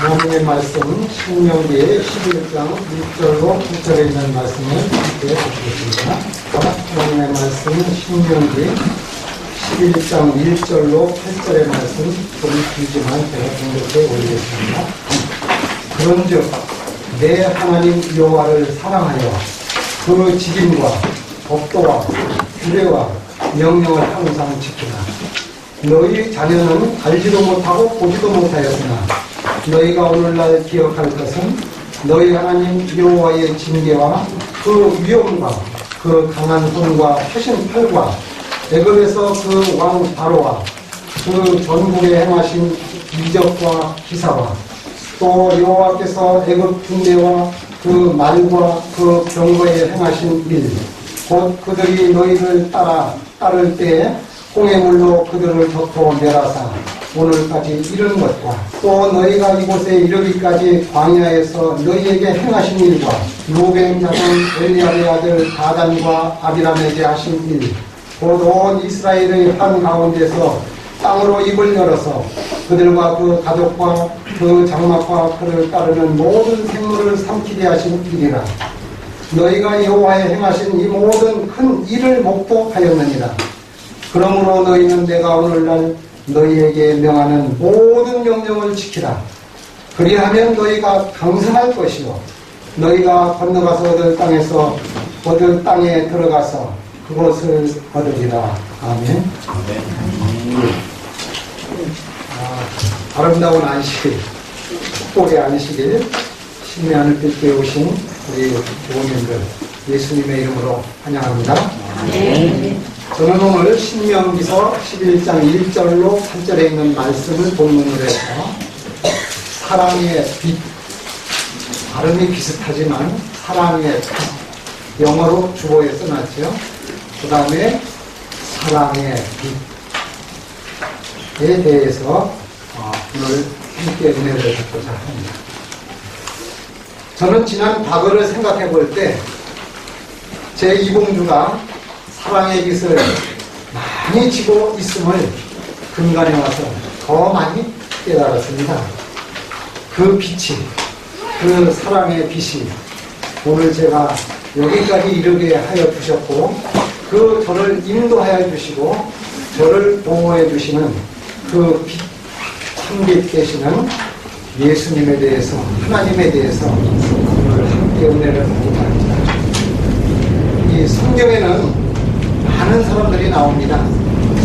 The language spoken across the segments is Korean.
하나님의 말씀 신명기 11장 1절로 8절에 있는 말씀을 함께 보시겠습니다. 하나님의 말씀은 신명기 11장 1절로 8절의 말씀 좀 길지만 제가 공독해 올리겠습니다. 그런즉 내 하나님 여호와를 사랑하여 그 직임과 법도와 규례와 명령을 항상 지키라. 너희 자녀는 알지도 못하고 보지도 못하였으나 너희가 오늘날 기억할 것은 너희 하나님 여호와의 징계와 그 위엄과 그 강한 손과 펴신 팔과 애굽에서 그 왕 바로와 그 전국에 행하신 이적과 기사와 또 여호와께서 애굽 군대와 그 말과 그 병거에 행하신 일, 곧 그들이 너희를 따를 때에 홍해물로 그들을 덮어 내라사 오늘까지 이른 것과 또 너희가 이곳에 이르기까지 광야에서 너희에게 행하신 일과 루벤 자손 엘리압의 아들 다단과 아비람에게 하신 일, 곧 온 이스라엘의 한가운데서 땅으로 입을 열어서 그들과 그 가족과 그 장막과 그를 따르는 모든 생물을 삼키게 하신 일이라. 너희가 여호와의 행하신 이 모든 큰 일을 목도하였느니라. 그러므로 너희는 내가 오늘날 너희에게 명하는 모든 명령을 지키라. 그리하면 너희가 강성할 것이요 너희가 건너가서 얻을 땅에 들어가서 그것을 얻으리라. 아멘. 아름다운 안식일, 축복의 안식일, 신의 하늘빛에 오신 우리 부모님들 예수님의 이름으로 환영합니다. 저는 오늘 신명기서 11장 1절로 8절에 있는 말씀을 본문으로 해서 사랑의 빛, 발음이 비슷하지만 사랑의 빛, 영어로 주어에 써놨죠. 그 다음에 사랑의 빛에 대해서 오늘 함께 은혜를 받고자 합니다. 저는 지난 과거를 생각해 볼 때 제 이봉주가 사랑의 빛을 많이 지고 있음을 근간에 와서 더 많이 깨달았습니다. 그 빛이, 그 사랑의 빛이 오늘 제가 여기까지 이르게 하여 주셨고 그 저를 인도하여 주시고 저를 보호해 주시는 그 빛, 참빛 되시는 예수님에 대해서, 하나님에 대해서 오늘 함께 은혜를 받고자 합니다. 이 성경에는 많은 사람들이 나옵니다.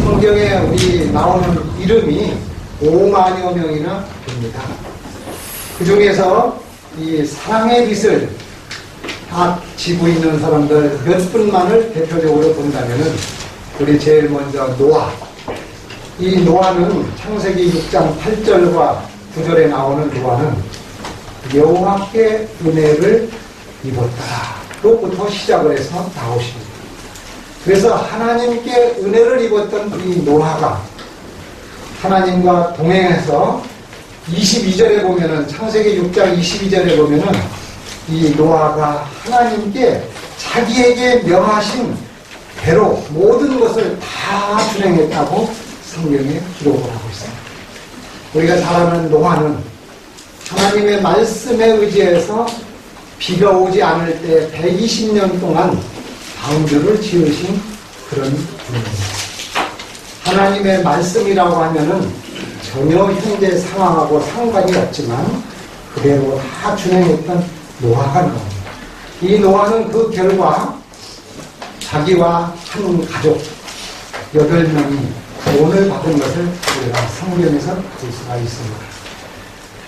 성경에 우리 나오는 이름이 5만여 명이나 됩니다. 그 중에서 이 사랑의 빛을 다 지고 있는 사람들 몇 분만을 대표적으로 본다면은 우리 제일 먼저 노아. 이 노아는 창세기 6장 8절과 9절에 나오는 노아는 여호와께 은혜를 입었다. 로부터 시작을 해서 나오십니다. 그래서 하나님께 은혜를 입었던 이 노아가 하나님과 동행해서 22절에 보면은 창세기 6장 22절에 보면은 이 노아가 하나님께 자기에게 명하신 대로 모든 것을 다 준행했다고 성경에 기록을 하고 있습니다. 우리가 잘 아는 노아는 하나님의 말씀에 의지해서 비가 오지 않을 때 120년 동안 방주를 지으신 그런 분입니다. 하나님의 말씀이라고 하면은 전혀 현재 상황하고 상관이 없지만 그대로 다 준행했던 노아가 나옵니다. 이 노아는 그 결과 자기와 한 가족 8명이 구원을 받은 것을 우리가 성경에서 볼 수가 있습니다.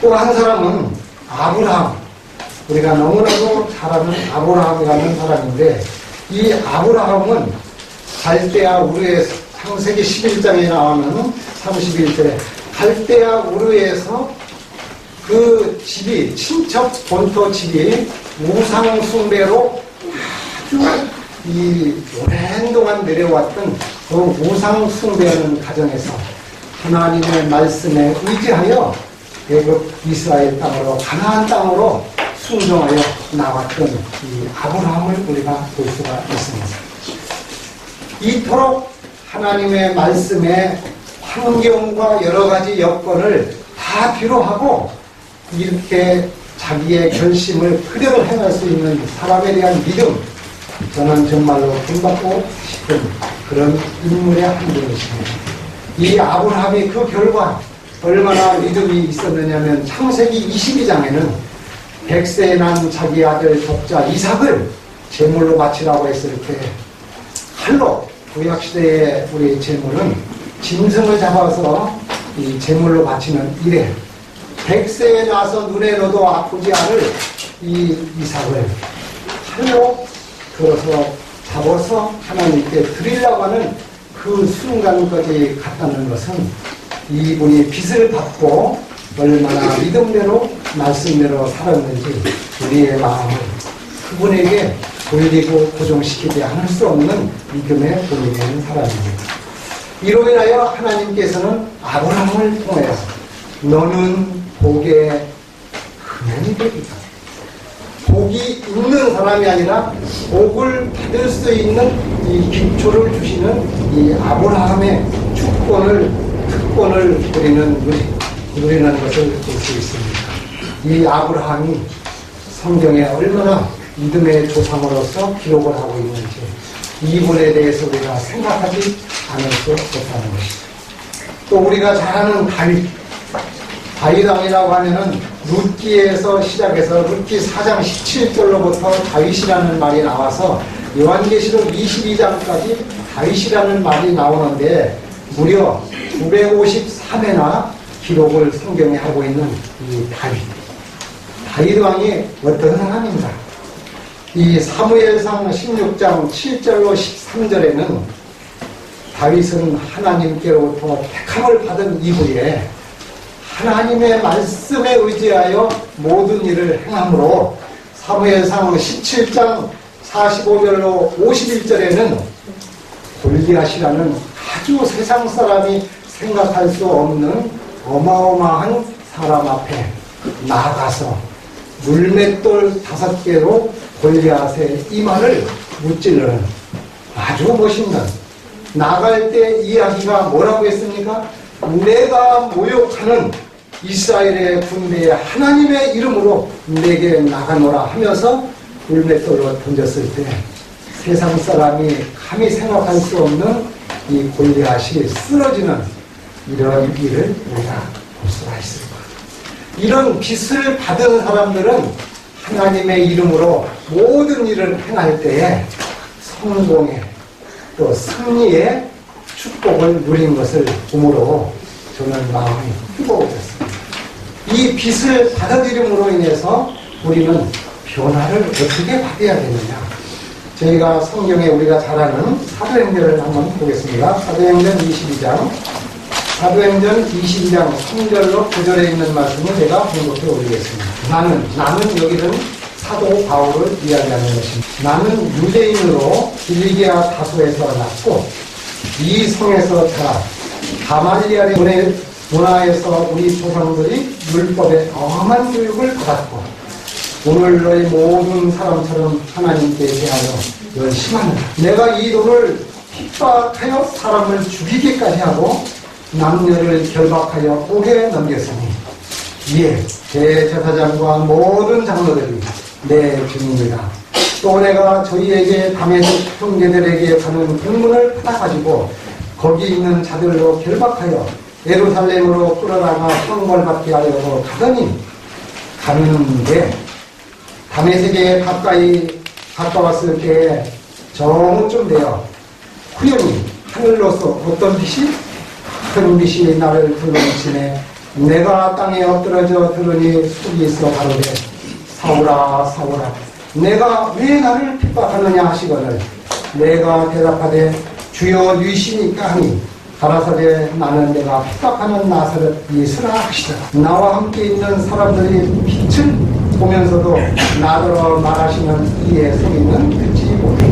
또 한 사람은 아브라함, 우리가 너무나도 잘 아는 아브라함이라는 사람인데 이 아브라함은 갈대아 우르에서 창세기 11장에 나오는 31절에 갈대아 우르에서 그 집이 친척 본토 집이 우상 숭배로 아주 이 오랜 동안 내려왔던 그 우상 숭배하는 가정에서 하나님의 말씀에 의지하여 애굽 이스라엘 땅으로 가나안 땅으로 순종하여 나왔던 이 아브라함을 우리가 볼 수가 있습니다. 이토록 하나님의 말씀에 환경과 여러 가지 여건을 다 필요하고 이렇게 자기의 결심을 그대로 행할 수 있는 사람에 대한 믿음, 저는 정말로 본받고 싶은 그런 인물의 한 분이십니다. 이 아브라함이 그 결과 얼마나 믿음이 있었느냐면 창세기 22장에는 100세에 난 자기 아들 독자 이삭을 제물로 바치라고 했을 때 칼로, 구약시대의 우리 제물은 짐승을 잡아서 이 제물로 바치는 이래 100세에 나서 눈에 넣어도 아프지 않을 이 이삭을 칼로 들어서 잡아서 하나님께 드리려고 하는 그 순간까지 갔다는 것은 이분이 빚을 받고 얼마나 믿음대로 말씀대로 살았는지 우리의 마음을 그분에게 돌리고 고정시키지 않을 수 없는 믿음의 본이 되는 사람입니다. 이로 인하여 하나님께서는 아브라함을 통해서 너는 복의 근원이 되리라. 복이 있는 사람이 아니라 복을 받을 수 있는 이 기초를 주시는 이 아브라함의 특권을 누리는 것을 볼 수 있습니다. 이 아브라함이 성경에 얼마나 믿음의 조상으로서 기록을 하고 있는지 이분에 대해서 우리가 생각하지 않을 수 없다는 것이죠. 또 우리가 잘 아는 다윗왕이라고 하면은 룻기에서 시작해서 룻기 4장 17절로부터 다윗이라는 말이 나와서 요한계시록 22장까지 다윗이라는 말이 나오는데 무려 953회나 기록을 성경에 하고 있는 이 다윗왕이 어떤 사람인가? 이 사무엘상 16장 7절로 13절에는 다윗은 하나님께로부터 택함을 받은 이후에 하나님의 말씀에 의지하여 모든 일을 행함으로 사무엘상 17장 45절로 51절에는 골리앗이라는 아주 세상 사람이 생각할 수 없는 어마어마한 사람 앞에 나가서 물맷돌 5개로 골리앗의 이마를 무찌르는 아주 멋있는, 나갈 때 이야기가 뭐라고 했습니까? 내가 모욕하는 이스라엘의 군대에 하나님의 이름으로 내게 나가노라 하면서 물맷돌로 던졌을 때 세상 사람이 감히 생각할 수 없는 이 골리앗이 쓰러지는 이런 일을 우리가 볼 수가 있을 거예요. 이런 빚을 받은 사람들은 하나님의 이름으로 모든 일을 행할 때에 성공의 또 승리의 축복을 누린 것을 보므로 저는 마음이 뜨거워졌습니다. 이 빚을 받아들임으로 인해서 우리는 변화를 어떻게 받아야 되느냐. 저희가 성경에 우리가 잘 아는 사도행전을 한번 보겠습니다. 사도행전 22장 3절로 9절에 있는 말씀을 제가 번역해 올리겠습니다. 나는 여기는 사도 바울을 이야기하는 것입니다. 나는 유대인으로 길리기아 다소에서 났고 이 성에서 자라 가말리엘의 문화에서 우리 조상들이 율법에 엄한 교육을 받았고 오늘 너희 모든 사람처럼 하나님께 대하여 열심합니다. 내가 이 돌을 핍박하여 사람을 죽이기까지 하고 남녀를 결박하여 옥에 넘겼으니 이에 대제사장과 모든 장로들이 내 증인이다. 또 내가 저희에게 다메섹 형제들에게 가는 공문을 받아가지고 거기 있는 자들로 결박하여 예루살렘으로 끌어다가 형벌받게 하려고 가는데 다메섹에 가까웠을 때에 정오쯤 되어 후연히 하늘로서 어떤 빛이 큰 빛이 나를 둘러미치네. 내가 땅에 엎드러져 들으니 속이 있어 가로되 사울아 사울아 내가 왜 나를 핍박하느냐 하시거늘 내가 대답하되 주여 유이시니까 하니 가라사대 나는 내가 핍박하는 나사렛 예수라 하시더라. 나와 함께 있는 사람들이 빛을 보면서도 나더러 말하시는 이에 속이는 듣지 못해.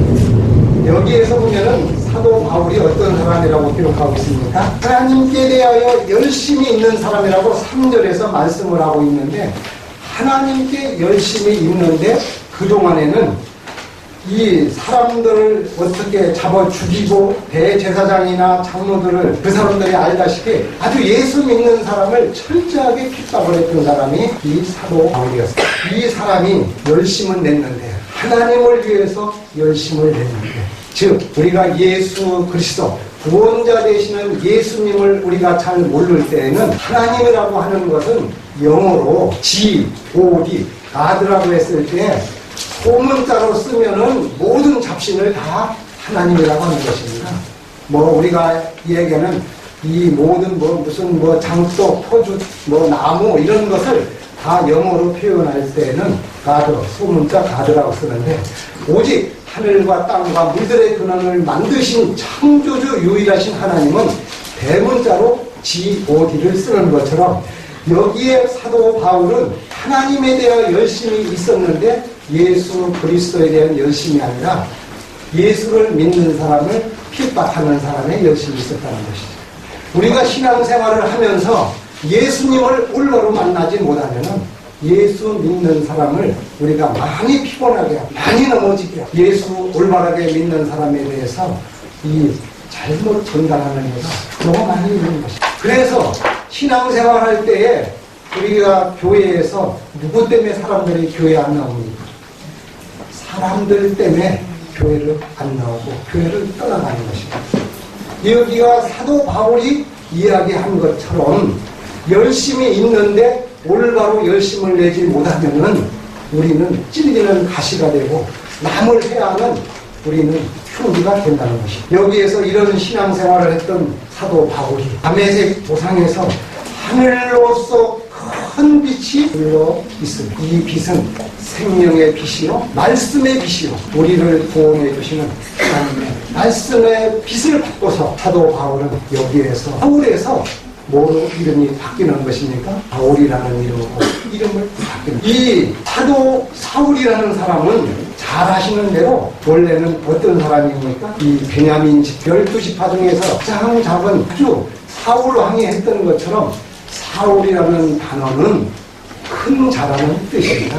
여기에서 보면은 사도 바울이 어떤 사람이라고 기록하고 있습니까? 하나님께 대하여 열심히 있는 사람이라고 3절에서 말씀을 하고 있는데 하나님께 열심히 있는데 그동안에는 이 사람들을 어떻게 잡아 죽이고 대제사장이나 장로들을 그 사람들이 알다시피 아주 예수 믿는 사람을 철저하게 핍박을 했던 사람이 이 사도 바울이었어요. 이 사람이 열심을 냈는데 하나님을 위해서 열심을 냈는데 즉 우리가 예수 그리스도 구원자 되시는 예수님을 우리가 잘 모를 때에는 하나님이라고 하는 것은 영어로 God, God라고 했을 때 소문자로 쓰면은 모든 잡신을 다 하나님이라고 하는 것입니다. 우리가 얘기하는 이 모든 무슨 장독, 포주, 나무 이런 것을 다 영어로 표현할 때는 God, 소문자 God라고 쓰는데 오직 하늘과 땅과 물들의 근원을 만드신 창조주 유일하신 하나님은 대문자로 God를 쓰는 것처럼 여기에 사도 바울은 하나님에 대한 열심이 있었는데 예수 그리스도에 대한 열심이 아니라 예수를 믿는 사람을 핍박하는 사람의 열심이 있었다는 것이죠. 우리가 신앙생활을 하면서 예수님을 올바로 만나지 못하면 예수 믿는 사람을 우리가 많이 피곤하게 하고 많이 넘어지게 하고 예수 올바르게 믿는 사람에 대해서 이 잘못 전달하는 것가 너무 많이 있는 것입니다. 그래서 신앙생활할 때에 우리가 교회에서 누구 때문에 사람들이 교회 안 나옵니까? 사람들 때문에 교회를 안 나오고 교회를 떠나가는 것입니다. 여기가 사도 바울이 이야기한 것처럼 열심히 있는데 올바로 열심을 내지 못하면은 우리는 찔리는 가시가 되고 남을 해야 하는 우리는 흉기가 된다는 것입니다. 여기에서 이런 신앙생활을 했던 사도 바울이 다메섹 도상에서 하늘로서 큰 빛이 흘러 있습니다. 이 빛은 생명의 빛이요 말씀의 빛이요 우리를 구원해 주시는 하나님의 말씀의 빛을 받고서 사도 바울은 여기에서 사울에서 뭐로 이름이 바뀌는 것입니까? 바울이라는 이름으로 이름을 바뀌는 이 사도 사울이라는 사람은 잘 아시는 대로 원래는 어떤 사람입니까? 이 베냐민 12지파 중에서 가장 작은 아주 사울왕이 했던 것처럼 사울이라는 단어는 큰 자라는 뜻입니다.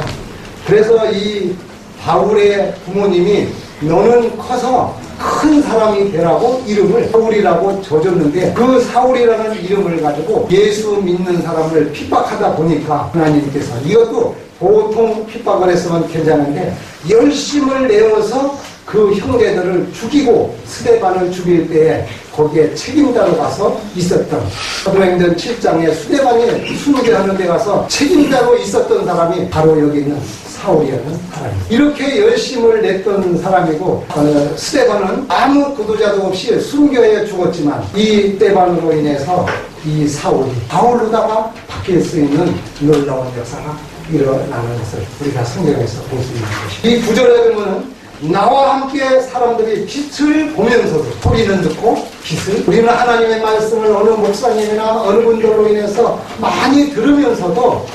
그래서 이 바울의 부모님이 너는 커서 큰 사람이 되라고 이름을 사울이라고 줘줬는데 그 사울이라는 이름을 가지고 예수 믿는 사람을 핍박하다 보니까 하나님께서 이것도 보통 핍박을 했으면 괜찮은데 열심을 내어서 그 형제들을 죽이고 스데반을 죽일 때에 거기에 책임자로 가서 있었던 사도행전 7장에 스데반이 순교하는 데 가서 책임자로 있었던 사람이 바로 여기 있는 사울이라는 사람입니다. 이렇게 열심을 냈던 사람이고 스데반은 아무 구도자도 없이 순교해 죽었지만 이 스데반으로 인해서 이 사울이 바울로다가 바뀔 수 있는 놀라운 역사가 일어나는 것을 우리가 성경에서 볼 수 있는 것입니다. 이 구절에 보면 나와 함께 사람들이 빛을 보면서도 소리는 듣고 빛을 우리는 하나님의 말씀을 어느 목사님이나 어느 분들로 인해서 많이 들으면서도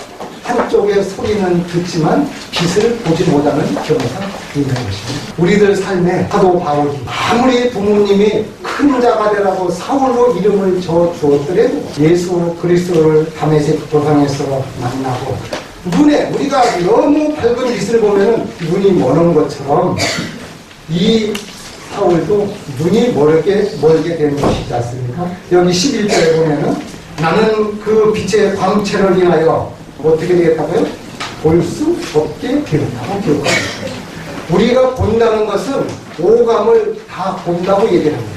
한쪽에 소리는 듣지만 빛을 보지 못하는 경우가 있는 것입니다. 우리들 삶에 사도 바울이 아무리 부모님이 큰 자가 되라고 사울로 이름을 주었더라도 예수 그리스도를 다메섹 도상에서 만나고 눈에 우리가 너무 밝은 빛을 보면은 눈이 머는 것처럼 이 사울도 눈이 멀게 된 것이지 않습니까? 여기 11절에 보면은 나는 그 빛의 광채를 인하여 어떻게 되겠다고요? 볼 수 없게 되었다고 기록합니다. 우리가 본다는 것은 오감을 다 본다고 얘기합니다.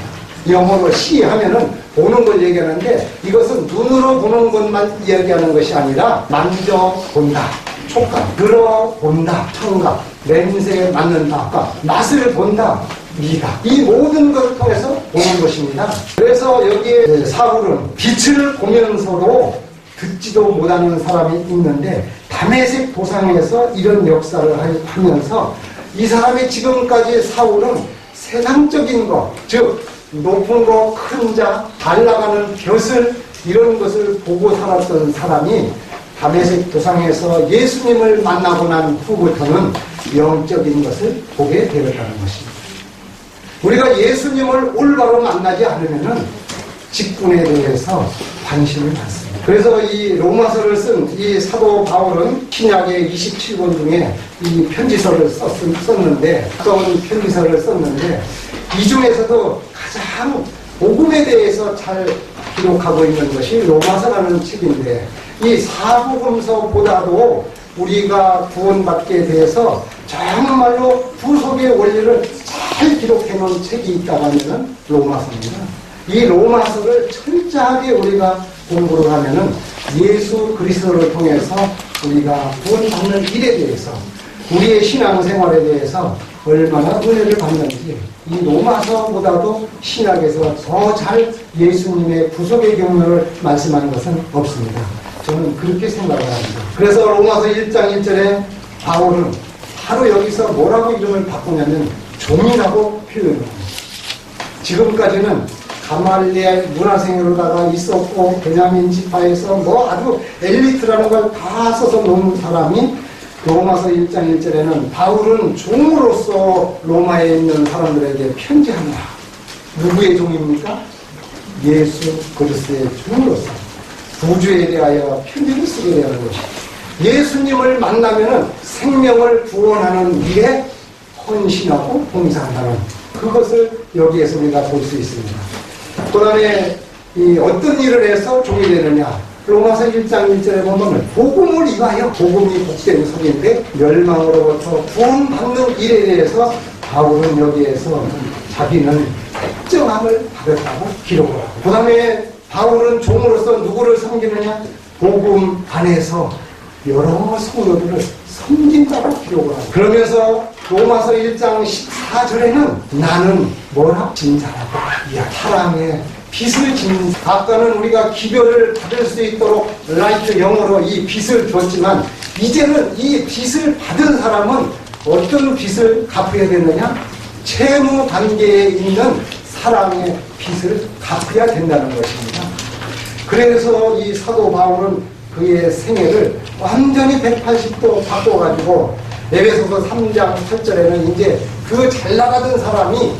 영어로 시하면은 보는 걸 얘기하는데 이것은 눈으로 보는 것만 이야기하는 것이 아니라 만져본다, 촉감, 들어본다, 청각, 냄새에 맡는다, 맛을 본다, 미다. 이 모든 것을 통해서 보는 것입니다. 그래서 여기에 사울은 빛을 보면서도 듣지도 못하는 사람이 있는데 다메섹 도상에서 이런 역사를 하면서 이 사람이 지금까지 사울은 세상적인 것, 즉 높은 거, 큰 자, 잘 나가는 벼슬 이런 것을 보고 살았던 사람이 다메섹 도상에서 예수님을 만나고 난 후부터는 영적인 것을 보게 되었다는 것입니다. 우리가 예수님을 올바로 만나지 않으면 직분에 대해서 관심이 많습니다. 그래서 이 로마서를 쓴 이 사도 바울은 신약의 27권 중에 이 편지서를 썼는데, 가까운 편지서를 썼는데, 이 중에서도 가장 복음에 대해서 잘 기록하고 있는 것이 로마서라는 책인데, 이 사복음서보다도 우리가 구원받기에 대해서 정말로 구속의 원리를 잘 기록해 놓은 책이 있다고 하면 로마서입니다. 이 로마서를 철저하게 우리가 공부를 하면은 예수 그리스도를 통해서 우리가 구원받는 일에 대해서, 우리의 신앙생활에 대해서 얼마나 은혜를 받는지, 이 로마서보다도 신약에서 더 잘 예수님의 구속의 경로를 말씀하는 것은 없습니다. 저는 그렇게 생각을 합니다. 그래서 로마서 1장 1절에 바울은 바로 여기서 뭐라고 이름을 바꾸냐면 종이라고 표현합니다. 지금까지는 가말리엘 문화생으로다가 있었고 베냐민 지파에서 뭐 아주 엘리트라는 걸 다 써서 놓은 사람이 로마서 1장 1절에는 바울은 종으로서 로마에 있는 사람들에게 편지한다. 누구의 종입니까? 예수 그리스도의 종으로서 구주에 대하여 편지를 쓰게 되는 것이죠. 예수님을 만나면은 생명을 구원하는 일에 헌신하고 봉사한다는 그것을 여기에서 우리가 볼 수 있습니다. 그 다음에 어떤 일을 해서 종이 되느냐, 로마서 1장 1절에 보면 복음을 위하여, 복음이 복된 속인데 멸망으로부터 구원받는 일에 대해서 바울은 여기에서 자기는 특정함을 받았다고 기록을 하고, 그 다음에 바울은 종으로서 누구를 섬기느냐, 복음 안에서 여러 성도들을 섬긴다고 기록을 하고, 그러면서 로마서 1장 14절에는 나는 뭐라? 진사라고 사랑의 빚을 짓는, 아까는 우리가 기별을 받을 수 있도록 라이트 영어로 이 빚을 줬지만, 이제는 이 빚을 받은 사람은 어떤 빚을 갚아야 되느냐? 채무 관계에 있는 사랑의 빚을 갚아야 된다는 것입니다. 그래서 이 사도 바울은 그의 생애를 완전히 180도 바꿔가지고 에베소서 3장 8절에는 이제 그 잘나가던 사람이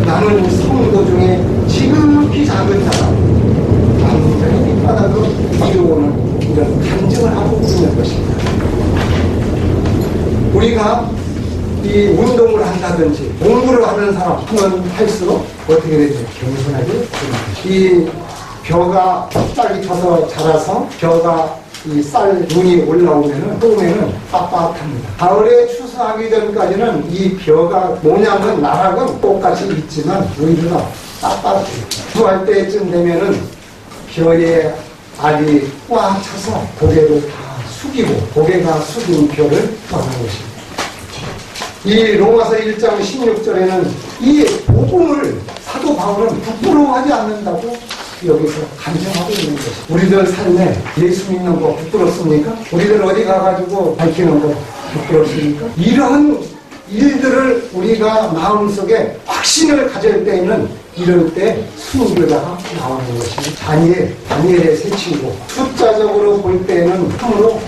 나는 성도 중에 지극히 작은 사람, 완전히 밑바닥으로 이루어오는 이런 간증을 하고 있는 것입니다. 우리가 이 운동을 한다든지 공부를 하는 사람 하면 할수록 어떻게 되죠? 겸손하게 됩니다. 이 벼가 싹이 쳐서 자라서 벼가 이 쌀 눈이 올라오면은 처음에는 빳빳합니다. 가을에 추수하기 전까지는 이 벼가 모양은 나락은 똑같이 있지만 오히려 빳빳해요. 추수할 때쯤 되면은 벼에 알이 꽉 차서 고개를 다 숙이고, 고개가 숙인 벼를 떠나는 것입니다. 이 로마서 1장 16절에는 이 복음을 사도 바울은 부끄러워하지 않는다고 여기서 간증하고 있는 것이, 우리들 삶에 예수 믿는 거 부끄럽습니까? 우리들 어디 가가지고 밝히는 거 부끄럽습니까? 이러한 일들을 우리가 마음속에 확신을 가질 때에는 이럴 때 순교자가 나오는 것입니다. 다니엘의 세 친구, 숫자적으로 볼 때는 참으로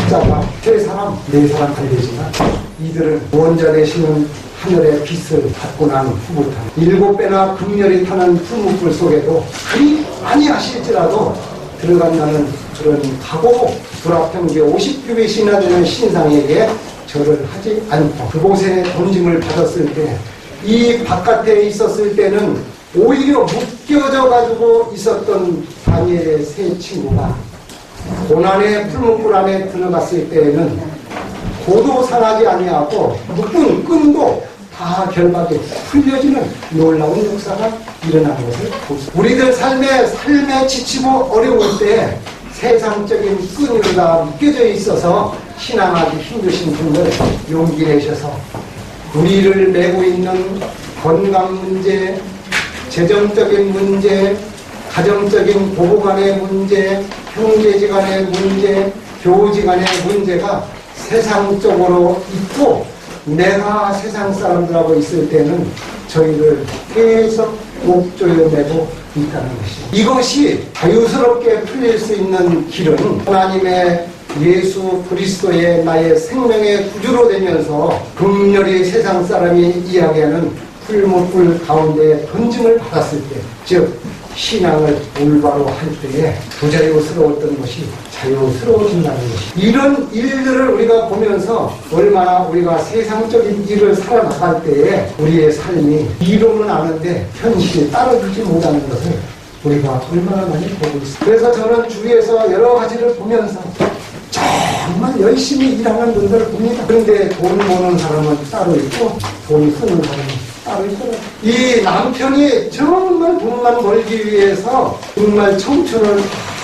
숫자가 세 사람, 네 사람 달리지만 이들은 구원자 되시는 하늘의 빛을 받고 난 후부터 7배나 극렬히 타는 풀무불 속에도 그리 많이 하실지라도 들어간다는 그런 각오, 불합평기 50규빗이나 되는 신상에게 절을 하지 않고 그곳에 돈짐을 받았을 때, 이 바깥에 있었을 때는 오히려 묶여져 가지고 있었던 다니엘의 세 친구가 고난의 풀무불 안에 들어갔을 때에는 고도 상하지 아니하고 묶은 끈도 다 결박에 풀려지는 놀라운 역사가 일어나는 것을 볼 수 있습니다. 우리들 삶에 지치고 어려울 때 세상적인 끈으로 다 묶여져 있어서 신앙하기 힘드신 분들 용기 내셔서 우리를 메고 있는 건강 문제, 재정적인 문제, 가정적인 부부간의 문제, 형제지간의 문제, 교우지간의 문제가 세상적으로 있고 내가 세상 사람들하고 있을 때는 저희를 계속 목조여 매고 있다는 것입니다. 이것이 자유스럽게 풀릴 수 있는 길은 하나님의 예수 그리스도의 나의 생명의 구주로 되면서 극렬히 세상 사람이 이야기하는 풀무불 가운데 던짐을 받았을 때, 즉 신앙을 올바로 할 때에 부자유스러웠던 것이 자유스러워진다는 것. 이런 일들을 우리가 보면서 얼마나 우리가 세상적인 일을 살아나갈 때에 우리의 삶이 이론은 아는데 현실이 따라주지 못하는 것을 우리가 얼마나 많이 보고 있습니다. 그래서 저는 주위에서 여러 가지를 보면서 정말 열심히 일하는 분들을 봅니다. 그런데 돈 버는 사람은 따로 있고 돈 쓰는 사람은 따로 있더라고요. 이 남편이 정말 돈만 벌기 위해서 정말 청춘을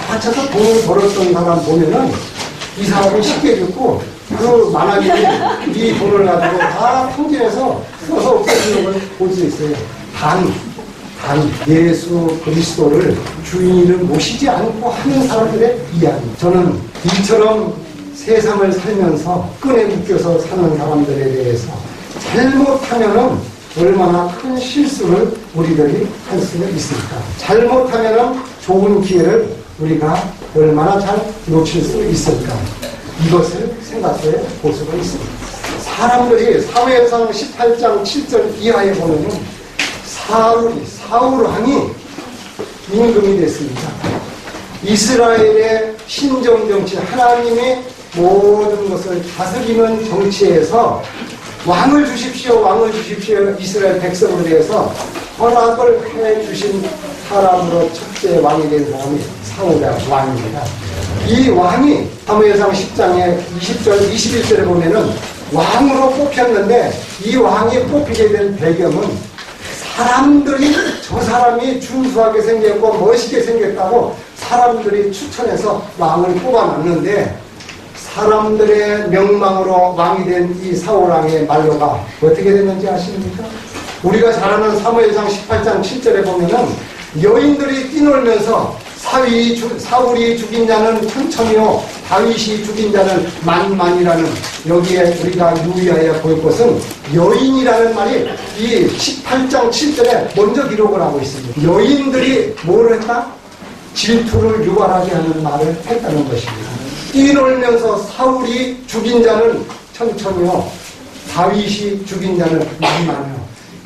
바쳐서 돈을 벌었던 사람 보면은 이 사람이 쉽게 죽고 그 만화경이 이 돈을 가지고 다 통제해서 써서 없애주는 걸 볼 수 있어요. 단 예수 그리스도를 주인을 모시지 않고 하는 사람들의 이야기. 저는 이처럼 세상을 살면서 끈에 묶여서 사는 사람들에 대해서 잘못하면은 얼마나 큰 실수를 우리들이 할 수 있을까. 잘못하면은 좋은 기회를 우리가 얼마나 잘 놓칠 수 있을까. 이것을 생각해 볼 수가 있습니다. 사람들이 사무엘상 18장 7절 이하에 보면은 사울 왕이 임금이 됐습니다. 이스라엘의 신정 정치, 하나님이 모든 것을 다스리는 정치에서 왕을 주십시오, 이스라엘 백성을 위해서 허락을 해주신 사람으로 첫째 왕이 된 사람이 사울 왕입니다. 이 왕이 사무엘상 10장에 20절, 21절에 보면은 왕으로 뽑혔는데 이 왕이 뽑히게 된 배경은 사람들이 저 사람이 준수하게 생겼고 멋있게 생겼다고 사람들이 추천해서 왕을 뽑아놨는데 사람들의 명망으로 왕이 된 이 사울왕의 말로가 어떻게 됐는지 아십니까? 우리가 잘 아는 사무엘상 18장 7절에 보면은 여인들이 뛰놀면서 사울이 죽인 자는 천천히요 다윗이 죽인 자는 만만이라는, 여기에 우리가 유의해야 볼 것은 여인이라는 말이 이 18장 7절에 먼저 기록을 하고 있습니다. 여인들이 뭘 했다? 질투를 유발하게 하는 말을 했다는 것입니다. 뛰놀면서 사울이 죽인 자는 천천히요 다윗이 죽인 자는 만만이요.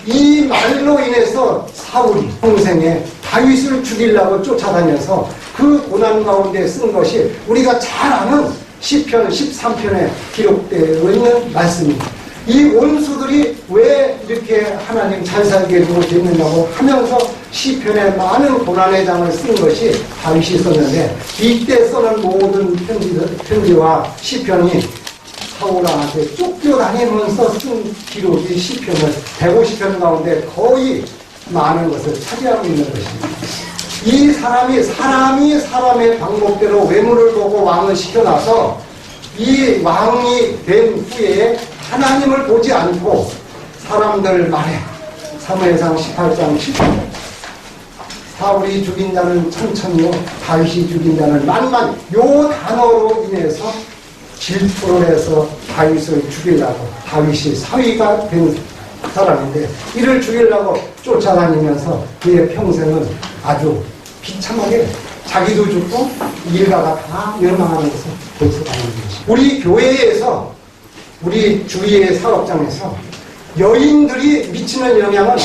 이 말로 인해서 사울이 평생에 다윗을 죽이려고 쫓아다녀서 그 고난 가운데 쓴 것이 우리가 잘 아는 시편 13편에 기록되어 있는 말씀입니다. 이 원수들이 왜 이렇게 하나님 잘 살게 해주고 됐느냐고 하면서 시편에 많은 고난의 장을 쓴 것이 다윗이 썼는데, 이때 써는 모든 편지와 시편이 사울왕한테 쫓겨다니면서 쓴 기록이 시편을 150편 가운데 거의 많은 것을 차지하고 있는 것입니다. 이 사람이 사람의 방법대로 외모를 보고 왕을 시켜놔서 이 왕이 된 후에 하나님을 보지 않고 사람들 말에 사무엘상 18장 10절 사울이 죽인 자는 천천히요 다윗이 죽인 자는 만만, 요 단어로 인해서 질투를 해서 다윗을 죽이려고, 다윗이 사위가 된 사람인데 이를 죽이려고 쫓아다니면서 그의 평생은 아주 비참하게 자기도 죽고 일가가 다 멸망하는 것을 볼 수가 있는 것입니다. 우리 교회에서, 우리 주위의 사업장에서 여인들이 미치는 영향은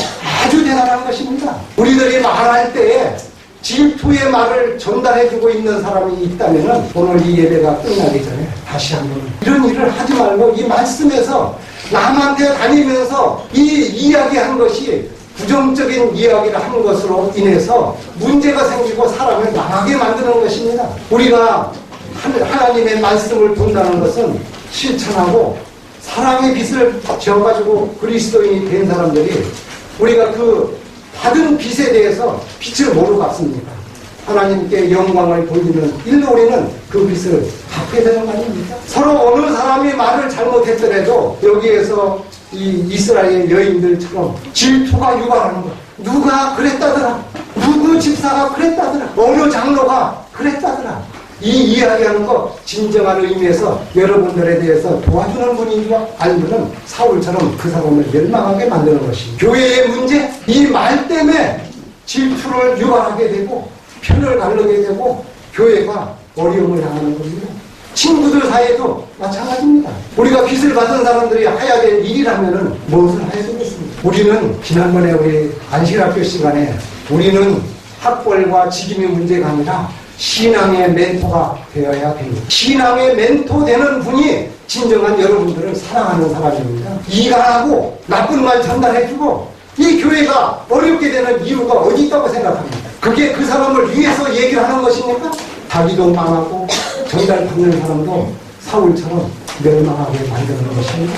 아주 대단한 것입니다. 우리들이 말할 때에 질투의 말을 전달해주고 있는 사람이 있다면 오늘 이 예배가 끝나기 전에 다시 한번 이런 일을 하지 말고 이 말씀에서 남한테 다니면서 이 이야기한 것이 부정적인 이야기를 한 것으로 인해서 문제가 생기고 사람을 망하게 만드는 것입니다. 우리가 하나님의 말씀을 본다는 것은 실천하고 사랑의 빛을 지어가지고 그리스도인이 된 사람들이 우리가 그 받은 빛에 대해서 빛을 모르고 갔습니다. 하나님께 영광을 돌리는 일로 우리는 그 빛을 갚게 되는 거 아닙니까? 서로 어느 사람이 말을 잘못했더라도 여기에서 이 이스라엘 여인들처럼 질투가 유발하는 것. 누가 그랬다더라. 누구 집사가 그랬다더라. 어느 장로가 그랬다더라. 이 이야기하는 거 진정한 의미에서 여러분들에 대해서 도와주는 분인 줄 알면은 사울처럼 그 사람을 멸망하게 만드는 것입니다. 교회의 문제, 이 말 때문에 질투를 유발하게 되고 편을 가르게 되고 교회가 어려움을 당하는 겁니다. 친구들 사이에도 마찬가지입니다. 우리가 빚을 받은 사람들이 해야 될 일이라면은 무엇을 해야 되겠습니까? 우리는 지난번에 우리 안식학교 시간에 우리는 학벌과 직임이 문제가 아니라 신앙의 멘토가 되어야 됩니다. 신앙의 멘토 되는 분이 진정한 여러분들을 사랑하는 사람입니다. 이간하고 나쁜 말 전달해주고 이 교회가 어렵게 되는 이유가 어디 있다고 생각합니다. 그게 그 사람을 위해서 얘기를 하는 것입니까? 자기도 망하고 전달받는 사람도 사울처럼 멸망하게 만드는 것입니다.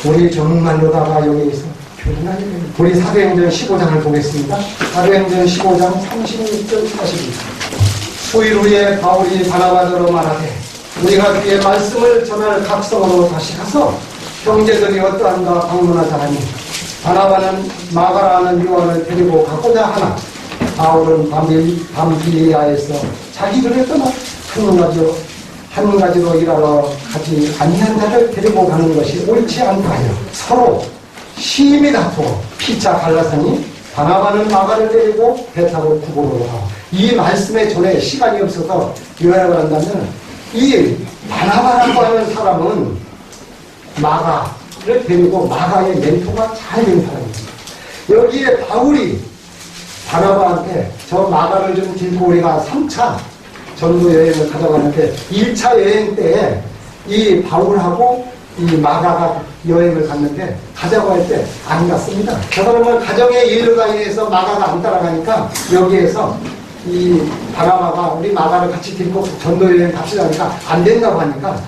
우리 정말로다가 여기에서 교훈하게 됩니다. 우리 사도행전 15장을 보겠습니다. 사도행전 15장 36절 40절. 수일 후에 바울이 바나바더러 말하되 우리가 그의 말씀을 전할 각성으로 다시 가서 형제들이 어떠한가 방문하자 하니 바나바는 마가라는 요한을 데리고 가고자 하나 바울은 밤빌리아에서 자기들을 떠나 한 가지로 일하러 가지 아니한 자를 데리고 가는 것이 옳지 않다 하여 서로 심히 다투어 피차 갈라서니 바나바는 마가를 데리고 배 타고 구보로 가고 이 말씀에 전에 시간이 없어서 요약을 한다면 이 바나바라고 하는 사람은 마가를 데리고 마가의 멘토가 잘 된 사람입니다. 여기에 바울이 바나바한테 저 마가를 좀 들고 우리가 3차 전도 여행을 가져가는데 1차 여행 때에 이 바울하고 이 마가가 여행을 갔는데 가자고 할 때 안 갔습니다. 저 사람은 가정의 일로 인해서 마가가 안 따라가니까 여기에서 이 바나바가 우리 마가를 같이 데리고 전도 여행 갑시다 하니까 안 된다고 하니까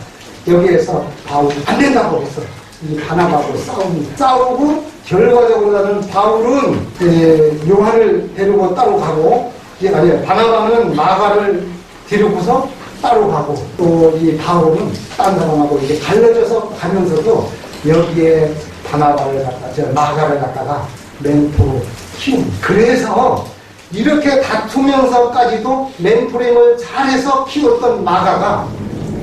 여기에서 바울이 안 된다고 했어. 이 바나바하고 싸우고 결과적으로는 바울은 요한을 데리고 따로 가고 아니 바나바는 마가를 데리고서 따로 가고 또 이 바울은 딴 사람하고 이제 갈라져서 가면서도 여기에 바나바를 갖다가 마가를 갖다가 멘토로 키운. 그래서 이렇게 다투면서까지도 멘토링을 잘해서 키웠던 마가가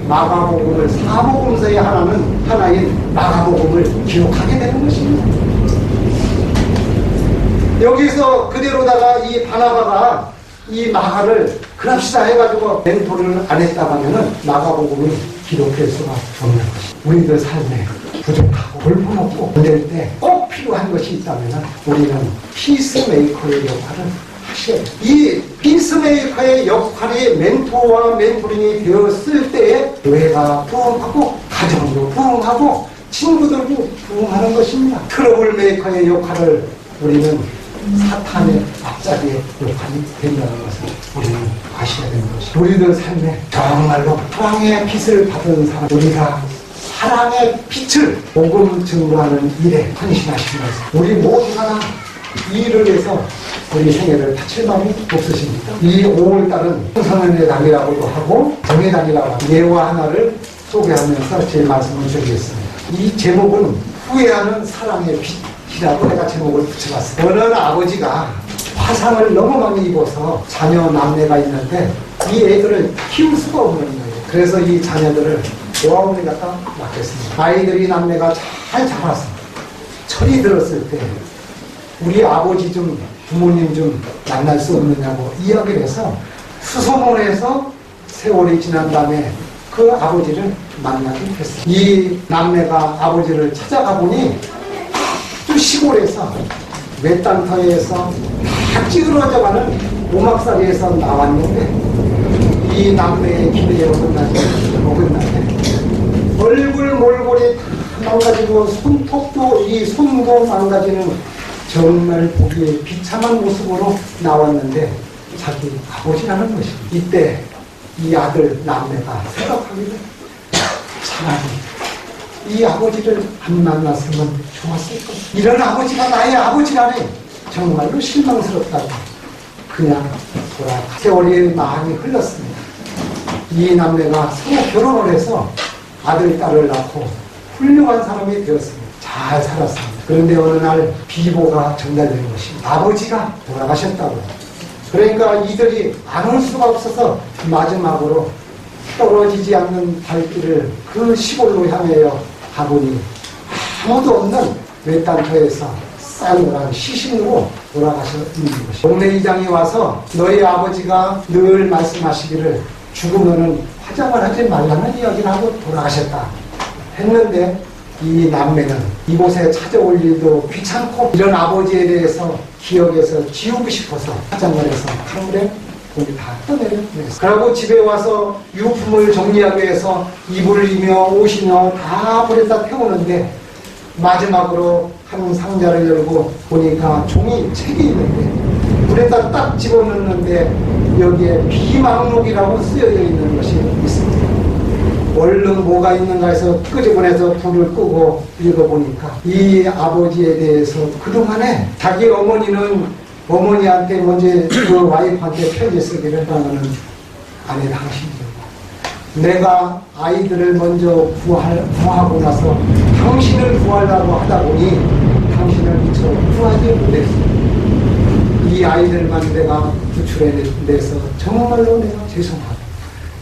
마가복음을 사복음서의 하나인 마가복음을 기록하게 되는 것입니다. 여기서 그대로다가 이 바나바가 이 마가를 그럽시다 해가지고 멘토를 안 했다고 하면은 마가복음이 기록될 수가 없는 것입니다. 우리들 삶에 부족하고 볼품없고 안 될 때 꼭 필요한 것이 있다면 우리는 피스메이커의 역할을 하셔야 돼요. 이 피스메이커의 역할이 멘토와 멘토링이 되었을 때에 교회가 부흥하고 가정도 부흥하고 친구들도 부흥하는 것입니다. 트러블 메이커의 역할을 우리는 사탄의 앞자리의 역할이 된다는 것을 우리는 아셔야 되는 것입니다. 우리들 삶에 정말로 사랑의 빛을 받은 사람, 우리가 사랑의 빛을 복음 증거하는 일에 헌신하시면서 우리 모두가 이 일을 해서 우리 생애를 바칠 마음이 없으십니까? 이 5월달은 성선의 달이라고도 하고 정의 달이라고 하고 예화 하나를 소개하면서 제 말씀을 드리겠습니다. 이 제목은 후회하는 사랑의 빛이라고 내가 제목을 붙여봤어요. 어느 아버지가 화상을 너무 많이 입어서 자녀 남매가 있는데 이 애들을 키울 수가 없는 거예요. 그래서 이 자녀들을 노아원에 갖다 맡겼습니다. 아이들이 남매가 잘 자라서 철이 들었을 때 우리 아버지 좀 부모님 좀 만날 수 없느냐고 이야기를 해서 수소문해서 세월이 지난 다음에 그 아버지를 만나게 됐어요. 이 남매가 아버지를 찾아가 보니 아주 시골에서 외딴터에서 다 찌그러져가는 오막살이에서 나왔는데 이 남매의 기대에 어긋나게 얼굴 몰골이 다 망가지고 손톱도 이 손도 망가지는 정말 보기에 비참한 모습으로 나왔는데 자기 아버지라는 것입니다. 이때 이 아들 남매가 생각하기를 차라리 이 아버지를 안 만났으면 좋았을 것. 이런 아버지가 나의 아버지라니 정말로 실망스럽다고 그냥 돌아가. 세월이 많이 흘렀습니다. 이 남매가 서로 결혼을 해서 아들, 딸을 낳고 훌륭한 사람이 되었습니다. 잘 살았습니다. 그런데 어느 날 비보가 전달되는 것입니다. 아버지가 돌아가셨다고. 그러니까 이들이 안 올 수가 없어서 마지막으로 떨어지지 않는 발길을 그 시골로 향하여 가보니 아무도 없는 외딴터에서 싸늘한 시신으로 돌아가셨는 것입니다. 동네 이장이 와서 너희 아버지가 늘 말씀하시기를 죽으면은 화장을 하지 말라는 이야기를 하고 돌아가셨다 했는데 이 남매는 이곳에 찾아올 일도 귀찮고 이런 아버지에 대해서 기억에서 지우고 싶어서 화장을 해서 하물에 우리 다 떠내려보냈어요. 그러고 집에 와서 유품을 정리하기 위해서 이불이며 옷이며 다 물에다 태우는데 마지막으로 한 상자를 열고 보니까 종이 책이 있는데 물에다 딱 집어넣는데 여기에 비망록이라고 쓰여져 있는 것이 있습니다. 얼른 뭐가 있는가 해서 끄집어내서 불을 끄고 읽어보니까 이 아버지에 대해서 그동안에 자기 어머니한테 먼저 그 와이프한테 편지 쓰기를 당하는 아내 당신이고 내가 아이들을 먼저 구하고 나서 당신을 구하려고 하다 보니 당신을 미처 구하지 못했습니다. 이 아이들만 내가 구출해내서 정말로 내가 죄송하다.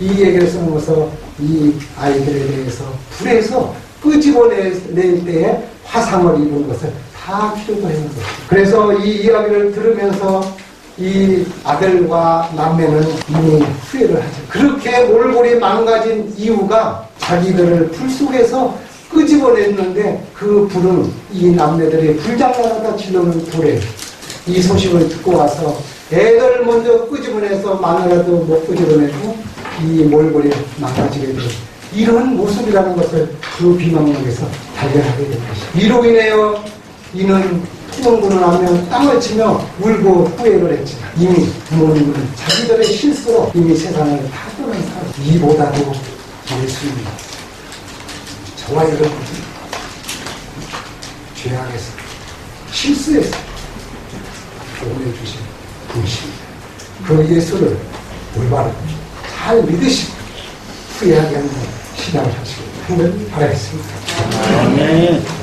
이 얘기를 써서 이 아이들에 대해서 불에서 끄집어낼 때에 화상을 입은 것을 다 기록을 했는 거예요. 그래서 이 이야기를 들으면서 이 아들과 남매는 이미 후회를 하죠. 그렇게 몰골이 망가진 이유가 자기들을 불 속에서 끄집어냈는데 그 불은 이 남매들이 불장난하다 치려는 불에 이 소식을 듣고 와서 애들 먼저 끄집어내서 마누라도 못 끄집어내고 이 몰골이 망가지게 되고 이런 모습이라는 것을 그 비망록에서 발견하게 된 것입니다. 이로 인하여 이는 투정군을 하며 땅을 치며 울고 후회를 했지만 이미 부모님은 자기들의 실수로 이미 세상을 다 떠난 사람. 이보다도 예수님이 저와 여러분 죄악에서 실수에서 보내주신 분이십니다. 그 예수를 올바로 잘 믿으시고 후회하게 하는 신앙을 하시고 하늘 바라겠습니다. 아멘.